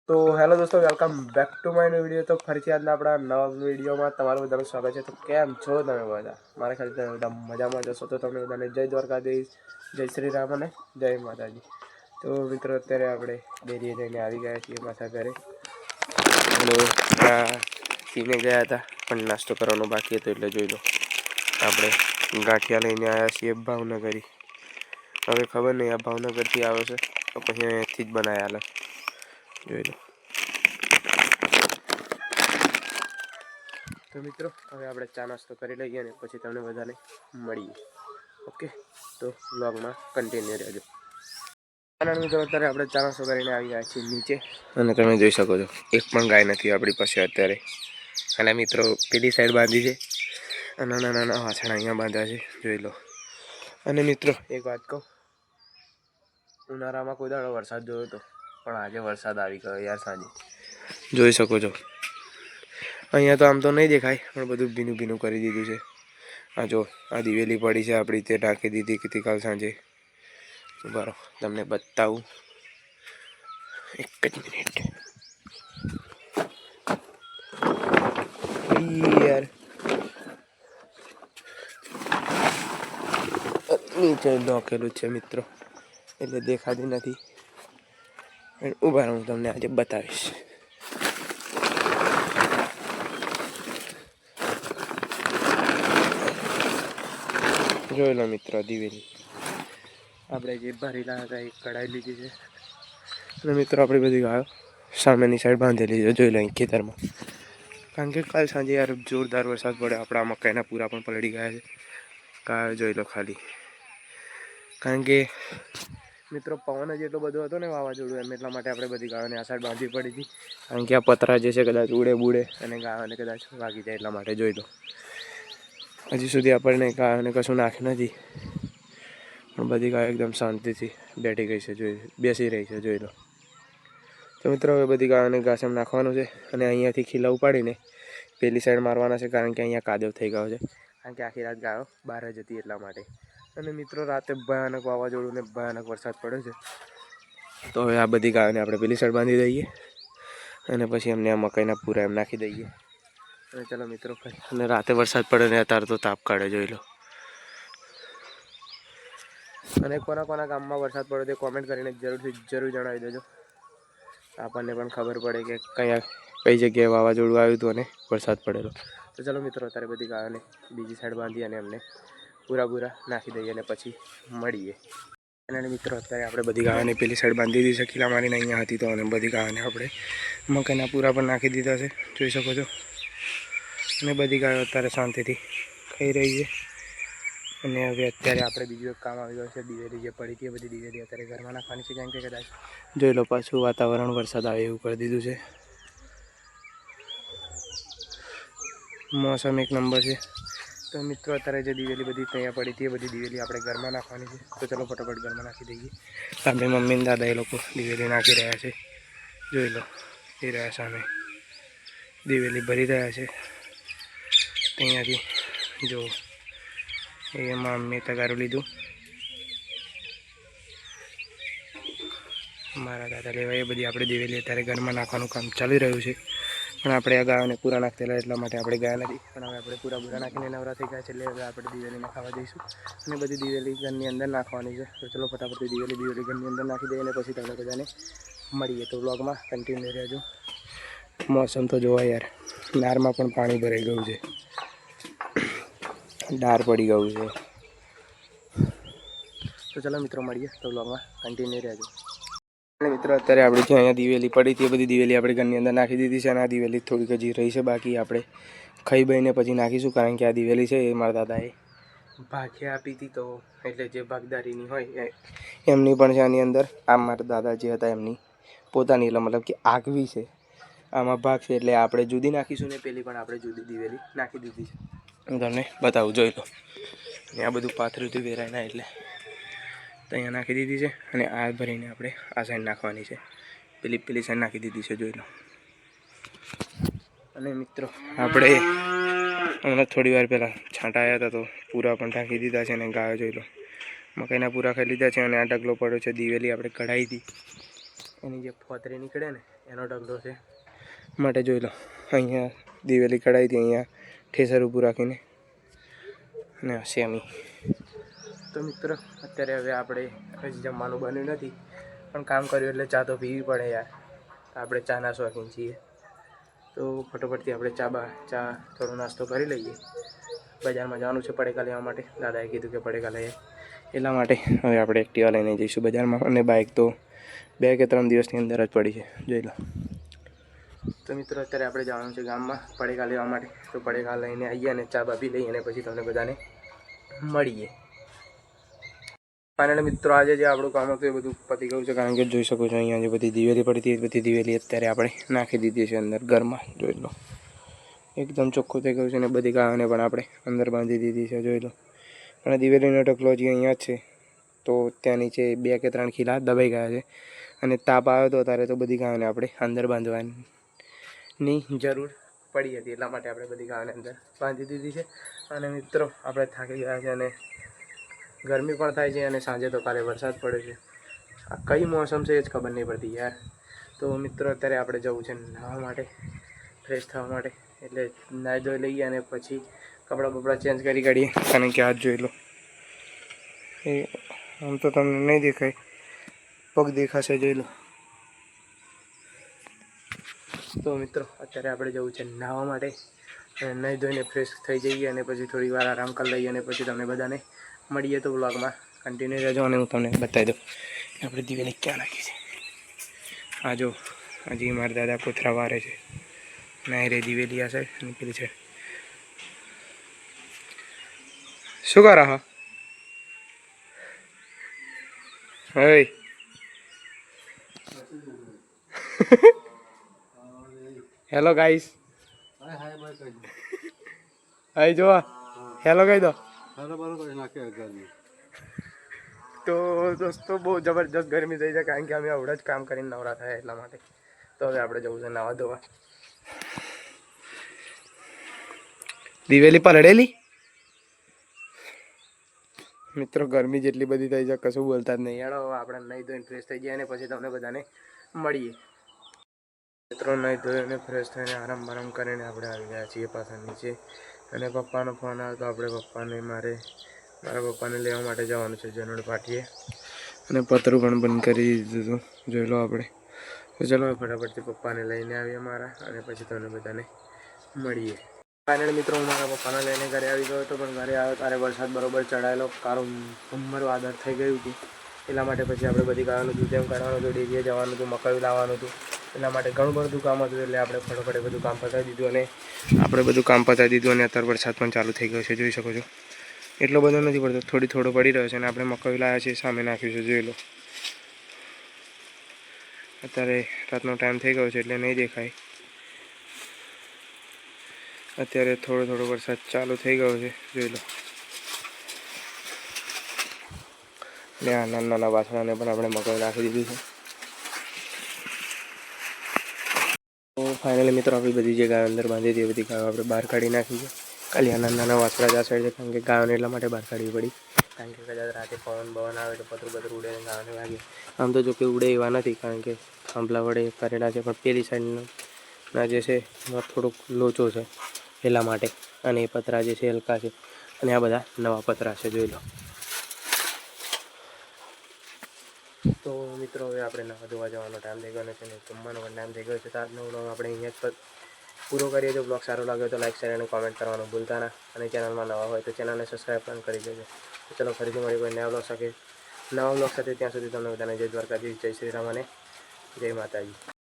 તો હેલો દોસ્તો, welcome back to my new video. તો ફરીથી આજના આપણા નવા વિડીયોમાં તમારું બધાનું સ્વાગત છે। તો કેમ છો તમે બધા? મારા ખ્યાલથી બધા મજામાં જશો તો તમને બધાને જય દ્વારકાધીશ, જય શ્રી રામ અને જય માતાજી। તો મિત્રો, અત્યારે આપણે ડેરીએ જઈને આવી ગયા છીએ પાછા ઘરે। હેલો, સીને ગયા હતા પણ નાસ્તો કરવાનો બાકી હતો, એટલે જોઈ લો આપણે ગાંઠિયા લઈને આવ્યા છીએ ભાવનગરી। હવે ખબર નહીં આ ભાવનગરથી આવે છે તો પછી અહીંયાથી જ બનાવ્યા હાલે, જોઈ લો। તો મિત્રો, હવે આપણે ચા નાસ્તો કરી લઈએ અને પછી તમને બધાને મળીએ। ઓકે, તો વ્લોગમાં કન્ટિન્યુ રહેજો। મિત્રો, અત્યારે આપણે ચા નાસ્તો કરીને આવી ગયા છીએ નીચે, અને તમે જોઈ શકો છો એક પણ ગાય નથી આપણી પાસે અત્યારે। અને મિત્રો, પેલી સાઈડ બાંધી છે, નાના નાના વાછણા અહીંયા બાંધ્યા છે, જોઈ લો। અને મિત્રો, એક વાત કહું, ઉનાળામાં કોઈ દાડો વરસાદ જોયો હતો, પણ આજે વરસાદ આવી ગયો યાર સાંજે, જોઈ શકો છો। અહીંયા તો આમ તો નહીં દેખાય, પણ બધું ભીનું ભીનું કરી દીધું છે। આ જો આ દિવેલી પડી છે આપણી, તે ઢાંકી દીધી કે કાલ સાંજે। બરો તમને બતાવું, એક જ મિનિટ યાર। નીચે નોખેલું છે મિત્રો, એટલે દેખાતી નથી, ઊભા રહો, હું તમને આજે બતાવીશ। જોઈ લો મિત્રો, દિવેલી આપણે જે ભરેલા હતા એ કઢાઈ લીધી છે, અને મિત્રો આપણી બધી ગાયો સામેની સાઈડ બાંધેલી છે, જોઈ લો અહીં ખેતરમાં। કારણ કે કાલ સાંજે યાર જોરદાર વરસાદ પડ્યો, આપણા મકાઈના પૂરા પણ પલળી ગયા છે। ગાયો જોઈ લો ખાલી, કારણ કે મિત્રો પવન જ એટલો બધો હતો ને, વાવાઝોડું એમ, એટલા માટે આપણે બધી ગાયોને આ સાઈડ બાંધવી પડી હતી। કારણ કે આ પતરા જે છે કદાચ ઉડે બુડે અને ગાયોને કદાચ વાગી જાય, એટલા માટે જોઈ લો। હજી સુધી આપણને ગાયોને કશું નાખ્યું નથી, પણ બધી ગાયો એકદમ શાંતિથી બેઠી ગઈ છે, બેસી રહી છે, જોઈ લો। તો મિત્રો, હવે બધી ગાયોને ઘાસ એમ નાખવાનું છે, અને અહીંયાથી ખીલા ઉપાડીને પેલી સાઈડ મારવાના છે, કારણ કે અહીંયા કાદવ થઈ ગયો છે, કારણ કે આખી રાત ગાયો બહાર જ હતી એટલા માટે। અને મિત્રો, રાતે ભયાનક વાવાઝોડું ને ભયાનક વરસાદ પડ્યો છે, તો હવે આ બધી ગાયોને આપણે પેલી સાઈડ બાંધી દઈએ, અને પછી એમને આ મકાઈના પૂરા એમ નાખી દઈએ। અને ચાલો મિત્રો, અને રાતે વરસાદ પડે ને અત્યારે તો તાપ કાઢે, જોઈ લો। અને કોના કોના ગામમાં વરસાદ પડ્યો તે કોમેન્ટ કરીને જરૂર જણાવી દેજો, આપણને પણ ખબર પડે કે કઈ જગ્યાએ વાવાઝોડું આવ્યું હતું અને વરસાદ પડેલો। તો ચાલો મિત્રો, અત્યારે બધી ગાયોને બીજી સાઈડ બાંધી અને એમને પૂરા નાખી દઈએ, અને પછી મળીએ। અને મિત્રો, અત્યારે આપણે બધી ગાયોને પેલી સાઈડ બાંધી દીધી છે, ખીલા મારીને અહીંયા હતી તો, અને બધી ગાયોને આપણે મકાઈના પૂરા પણ નાખી દીધા છે, જોઈ શકો છો। અને બધી ગાયો અત્યારે શાંતિથી ખાઈ રહી છે। અને હવે અત્યારે આપણે બીજું એક કામ આવી ગયું છે, દિવેલી જે પડી હતી એ બધી દિવેલી અત્યારે ઘરમાં નાખવાની છે, કેમ કે કદાચ જોઈ લો પાછું વાતાવરણ વરસાદ આવે એવું કરી દીધું છે, મોસમ એક નંબર છે। તો મિત્રો, અત્યારે જે દિવેલી બધી ત્યાં પડી હતી એ બધી દિવેલી આપણે ઘરમાં નાખવાની છે, તો ચલો ફટાફટ ઘરમાં નાખી દઈએ। સામે મમ્મી ને દાદા એ લોકો દિવેલી નાખી રહ્યા છે, જોઈ લો, એ રહ્યા સામે દિવેલી ભરી રહ્યા છે। અહીંયાથી જો એમાં મેં તગારું લીધું, મારા દાદા લેવા, એ બધી આપણે દિવેલી અત્યારે ઘરમાં નાખવાનું કામ ચાલી રહ્યું છે। પણ આપણે આ ગાયોને પૂરા નાખતેલા એટલા માટે આપણે ગયા નથી, પણ હવે આપણે પૂરા નાખીને નવરા થઈ ગયા છે, એટલે હવે આપણે દિવેલીને ખાવા જઈશું, અને બધી દિવેલી ઘરની અંદર નાખવાની છે। તો ચલો ફટાફટ દિવેલી ઘરની અંદર નાખી દઈએ, અને પછી તમને બધાને મળીએ। તો વ્લોગમાં કન્ટિન્યુ રહેજો। મોસમ તો જોવા યાર, નારમાં પણ પાણી ભરાઈ ગયું છે, ડાર પડી ગયું છે। તો ચલો મિત્રો, મળીએ, તો વ્લોગમાં કન્ટિન્યુ રહેજો। અને મિત્રો, અત્યારે આપણે જે અહીંયા દિવેલી પડી હતી એ બધી દિવેલી આપણે ઘરની અંદર નાખી દીધી છે, અને આ દિવેલી થોડીક હજી રહી છે બાકી, આપણે ખાઈ બહીને પછી નાખીશું, કારણ કે આ દિવેલી છે એ મારા દાદાએ ભાગે આપી હતી, તો એટલે જે ભાગદારીની હોય એમની પણ છે આની અંદર। આ મારા દાદા જે હતા એમની પોતાની, એટલે મતલબ કે આગવી છે, આમાં ભાગ છે, એટલે આપણે જુદી નાખીશું ને પેલી પણ આપણે જુદી દિવેલી નાખી દીધી છે। હું તમને બતાવું, જોઈ લો, આ બધું પાથર્યું હતું વેરાયના, એટલે તો અહીંયા નાખી દીધી છે, અને આ ભરીને આપણે આ સાઈડ નાખવાની છે, પેલી સાઈડ નાખી દીધી છે, જોઈ લો। અને મિત્રો, આપણે હમણાં થોડી વાર પહેલાં છાંટા આવ્યા હતા, તો પૂરા પણ ઢાંકી દીધા છે, અને ગાયો જોઈ લો મકાઈના પૂરા ખાઈ લીધા છે, અને આ ઢગલો પડ્યો છે દિવેલી આપણે કઢાઈ હતી એની જે ફોતરી નીકળે ને એનો ઢગલો છે માટે જોઈ લો. અહીંયા દિવેલી કઢાઈ હતી, અહીંયા ઠેસર ઊભું રાખીને અને સેમી. તો મિત્રો અત્યારે હવે આપણે હજી જમવાનું બન્યું નથી, પણ કામ કર્યું એટલે ચા તો પીવી પડે યાર. આપણે ચાના શોખીન છીએ, તો ફટોફટથી આપણે ચા થોડો નાસ્તો કરી લઈએ. બજારમાં જવાનું છે પડેકા લેવા માટે, દાદાએ કીધું કે પડેકા લઈએ, એટલા માટે હવે આપણે એક્ટિવા લઈને જઈશું બજારમાં. અને બાઇક તો 2 કે 3 દિવસની અંદર જ પડી છે, જોઈ લો. તો મિત્રો અત્યારે આપણે જવાનું છે ગામમાં પડેકા લેવા માટે. તો પડેકા લઈને આવીએ અને ચા બાપી લઈએ અને પછી તમને બધાને મળીએ. ફાઇનલી મિત્રો આજે જે આપણું કામ હતું એ બધું પતી ગયું છે, કારણ કે જોઈ શકો છો અહીંયા જે બધી દિવેલી પડી હતી એ બધી દિવેલી અત્યારે આપણે નાખી દીધી છે અંદર ઘરમાં. જોઈ લો એકદમ ચોખ્ખું થઈ ગયું છે અને બધી ગાયોને પણ આપણે અંદર બાંધી દીધી છે, જોઈ લો. અને દિવેલીનો ઢગલો હજી અહીંયા જ છે, તો ત્યાં નીચે 2 કે 3 ખીલા દબાઈ ગયા છે. અને તાપ આવ્યો હતો ત્યારે તો બધી ગાયોને આપણે અંદર બાંધવાની જરૂર પડી હતી, એટલા માટે આપણે બધી ગાયોને અંદર બાંધી દીધી છે. અને મિત્રો આપણે થાકી ગયા છે અને ગરમી પણ થાય છે, અને સાંજે તો કાલે વરસાદ પડે છે. આ કઈ મોસમ છે એ જ ખબર નહીં પડતી યાર. તો મિત્રો અત્યારે આપણે જવું છે નાહવા માટે, ફ્રેશ થવા માટે. એટલે નાહી ધોઈ લઈએ અને પછી કપડાં ચેન્જ કરી કાઢીએ, કારણ કે હાથ જોઈ લો એ આમ તો તમને નહીં દેખાય, પગ દેખાશે, જોઈ લો. તો મિત્રો અત્યારે આપણે જવું છે નાહવા માટે, અને નાહી ધોઈને ફ્રેશ થઈ જઈએ અને પછી થોડી વાર આરામ કરી લઈએ અને પછી તમને બધાને મળીએ. તો વ્લોગમાં કન્ટિન્યુ રહેજો અને હું તમને બતાવી દઉં કે આપણે દિવેલી ક્યાં નાખી છે. આ જો હજી મારા દાદા કોથરા વારે છે, નાહી રે દિવેલી આ સાઈડ નીકળી છે. શું કરો હા? હે હેલો ગાઈસ, હાય જો હેલો કહી દો. તો દોસ્તો બહુ જબરજસ્ત ગરમી થઈ છે, કારણ કે અમે આવડે જ કામ કરીને નવરા થયા એટલા માટે. તો હવે આપણે જવું છે નાવા ધોવા. દિવેલી પલળેલી મિત્રો, ગરમી જેટલી બધી થઈ છે કશું બોલતા જ નહીં. યાર આપણે નહીં ધોઈને ફ્રેશ થઈ જાય અને પછી તમને બધાને મળીએ. મિત્રો નહીં ધોઈને ફ્રેશ થઈને આરામ કરીને આપણે આવી ગયા છીએ પાછા નીચે. અને પપ્પાનો ફોન આવ્યો તો આપણે મારા પપ્પાને લેવા માટે જવાનું છે જનોડ પાટીએ. અને પતરું પણ બંધ કરી દીધું હતું, જોઈ લો આપણે. તો ચલો ફટાફટથી પપ્પાને લઈને આવીએ મારા, અને પછી તમને બધાને મળીએ. ફાઇનલ મિત્રો હું મારા પપ્પાને લઈને ઘરે આવી ગયો હતો, પણ ઘરે આવ્યો ત્યારે વરસાદ બરોબર ચડાયેલો, કારું ઉંમર વાદળ થઈ ગયું હતું. એટલા માટે પછી આપણે બધી ગાવાનું દૂધ એમ કાઢવાનું હતું, ડેરીએ જવાનું હતું, મકાઈ લાવવાનું હતું. એટલા માટે ઘણું બધું કામ હતું, એટલે આપણે ફટોફટ બધું કામ પતાવી દીધું. અને અત્યારે વરસાદ પણ ચાલુ થઈ ગયો છે, જોઈ શકો છો. એટલો બધો નથી પડતો, થોડો પડી રહ્યો છે. અને આપણે મકાઈ લાવ્યા છીએ, સામે નાખ્યું છે, જોઈ લો. અત્યારે રાતનો ટાઈમ થઈ ગયો છે એટલે નહીં દેખાય. અત્યારે થોડો વરસાદ ચાલુ થઈ ગયો છે, જોઈ લો. અને આ નાના વાસણાને પણ આપણે મકાઈ નાખી દીધું છે. તો ફાઇનલી મિત્રો આપણી બધી જે ગાયો અંદર બાંધી હતી એ બધી ગાયો આપણે બહાર કાઢી નાખી છે. ખાલી આ નાના વાસણા જ આ સાઈડ છે, કારણ કે ગાયોને એટલા માટે બહાર કાઢવી પડી, કારણ કે કદાચ રાતે પવન આવે તો પતરું ઉડે ને ગાયોને વાગે. આમ તો જો કે ઉડે એવા નથી, કારણ કે થાંભલા વડે કરેલા છે, પણ પેલી સાઈડના જે છે એમાં થોડોક લોચો છે એટલા માટે. અને એ પતરા જે છે હલકા છે, અને આ બધા નવા પતરા છે, જોઈ લો. તો મિત્રો હવે આપણે નાવા ધોવા જવાનો ટાઈમ થઈ ગયો છે અને જમવાનો પણ ટાઈમ થઈ ગયો છે. તો આજનો વ્લોગ આપણે અહીંયા જ પૂરો કરીએ. જો બ્લોગ સારો લાગ્યો તો લાઈક, શેર અને કોમેન્ટ કરવાનું ભૂલતા ના. અને ચેનલમાં નવા હોય તો ચેનલને સબસ્ક્રાઈબ પણ કરી દેજો. તો ચલો ફરીથી મળી કોઈ નવા બ્લોગ સાથે, ત્યાં સુધી તમને બધાને જય દ્વારકાધીશ, જય શ્રી રામ અને જય માતાજી.